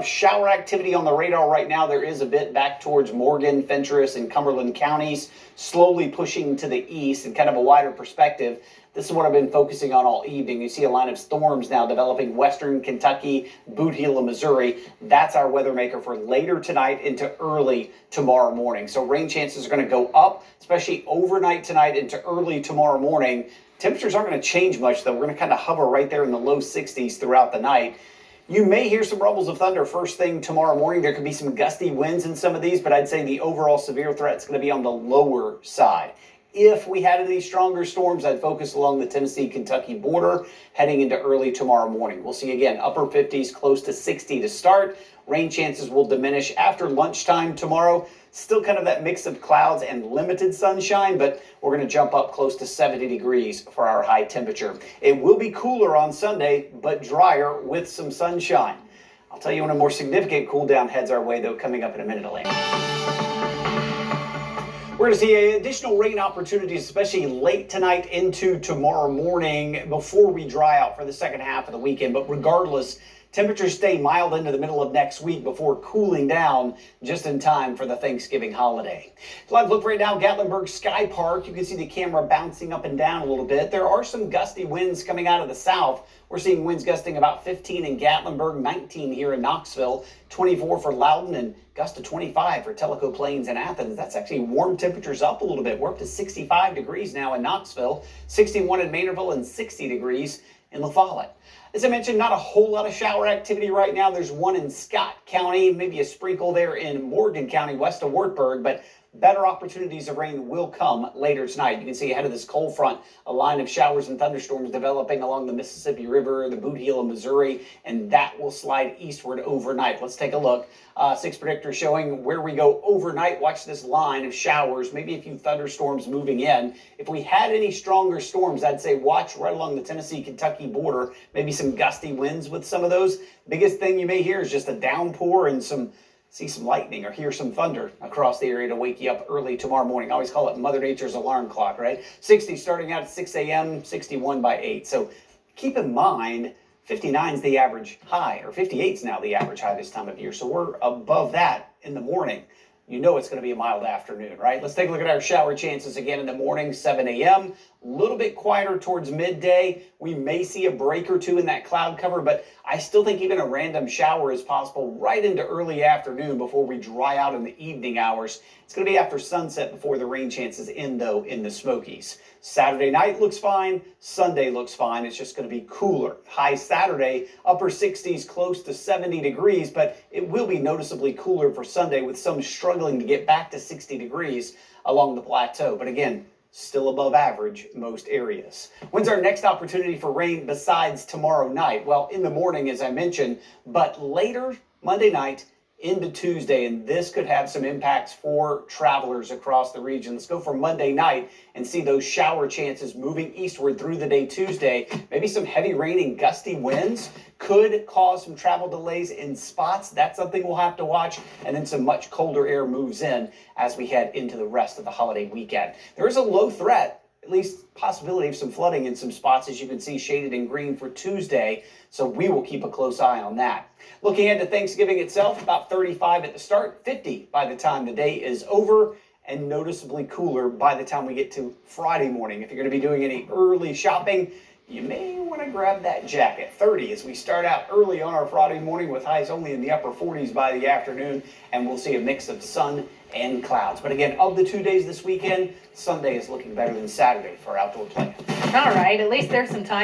of shower activity on the radar right now. There is a bit back towards Morgan, Fentress, and Cumberland counties, slowly pushing to the east in kind of a wider perspective. This is what I've been focusing on all evening. You see a line of storms now developing western Kentucky, Boot Heel, and Missouri. That's our weather maker for later tonight into early tomorrow morning. So rain chances are going to go up, especially overnight tonight into early tomorrow morning. Temperatures aren't going to change much, though. We're going to kind of hover right there in the low 60s throughout the night. You may hear some rumbles of thunder first thing tomorrow morning. There could be some gusty winds in some of these, but I'd say the overall severe threat is going to be on the lower side. If we had any stronger storms, I'd focus along the Tennessee-Kentucky border heading into early tomorrow morning. We'll see again upper 50s, close to 60 to start. Rain chances will diminish after lunchtime tomorrow. Still kind of that mix of clouds and limited sunshine, but we're going to jump up close to 70 degrees for our high temperature. It will be cooler on Sunday, but drier with some sunshine. I'll tell you when a more significant cool down heads our way, though, coming up in a minute, Elaine. We're going to see additional rain opportunities, especially late tonight into tomorrow morning before we dry out for the second half of the weekend. But regardless, temperatures stay mild into the middle of next week before cooling down just in time for the Thanksgiving holiday. Live look right now, Gatlinburg Sky Park. You can see the camera bouncing up and down a little bit. There are some gusty winds coming out of the south. We're seeing winds gusting about 15 in Gatlinburg, 19 here in Knoxville, 24 for Loudon, and gust to 25 for Tellico Plains and Athens. That's actually warmed temperatures up a little bit. We're up to 65 degrees now in Knoxville, 61 in Maynardville, and 60 degrees in La Follette. As I mentioned, not a whole lot of shower activity right now. There's one in Scott County, maybe a sprinkle there in Morgan County, west of Wartburg, but better opportunities of rain will come later tonight. You can see ahead of this cold front, a line of showers and thunderstorms developing along the Mississippi River, the Boot Heel of Missouri, and that will slide eastward overnight. Let's take a look. 6 predictors showing where we go overnight. Watch this line of showers, maybe a few thunderstorms moving in. If we had any stronger storms, I'd say watch right along the Tennessee-Kentucky border, maybe some gusty winds with some of those. Biggest thing you may hear is just a downpour and see some lightning or hear some thunder across the area to wake you up early tomorrow morning. I always call it Mother Nature's alarm clock, right? 60 starting out at 6 a.m., 61 by 8. So keep in mind, 59 is the average high, or 58 is now the average high this time of year. So we're above that in the morning. You know it's going to be a mild afternoon, right? Let's take a look at our shower chances again in the morning, 7 a.m. A little bit quieter towards midday. We may see a break or two in that cloud cover, but I still think even a random shower is possible right into early afternoon before we dry out in the evening hours. It's going to be after sunset before the rain chances end, though, in the Smokies. Saturday night looks fine. Sunday looks fine. It's just going to be cooler. High Saturday, upper 60s, close to 70 degrees, but it will be noticeably cooler for Sunday with some struggling to get back to 60 degrees along the plateau. But again, still above average most areas. When's our next opportunity for rain besides tomorrow night? Well, in the morning, as I mentioned, but later Monday night into Tuesday, and this could have some impacts for travelers across the region. Let's go for Monday night and see those shower chances moving eastward through the day Tuesday. Maybe some heavy rain and gusty winds could cause some travel delays in spots. That's something we'll have to watch. And then some much colder air moves in as we head into the rest of the holiday weekend. There is a low threat, at least possibility of some flooding in some spots, as you can see shaded in green for Tuesday. So we will keep a close eye on that. Looking ahead to Thanksgiving itself, about 35 at the start, 50 by the time the day is over, and noticeably cooler by the time we get to Friday morning. If you're going to be doing any early shopping, you may want to grab that jacket. 30 as we start out early on our Friday morning with highs only in the upper 40s by the afternoon, and we'll see a mix of sun and clouds. But again, of the 2 days this weekend, Sunday is looking better than Saturday for outdoor play. All right, at least there's some time.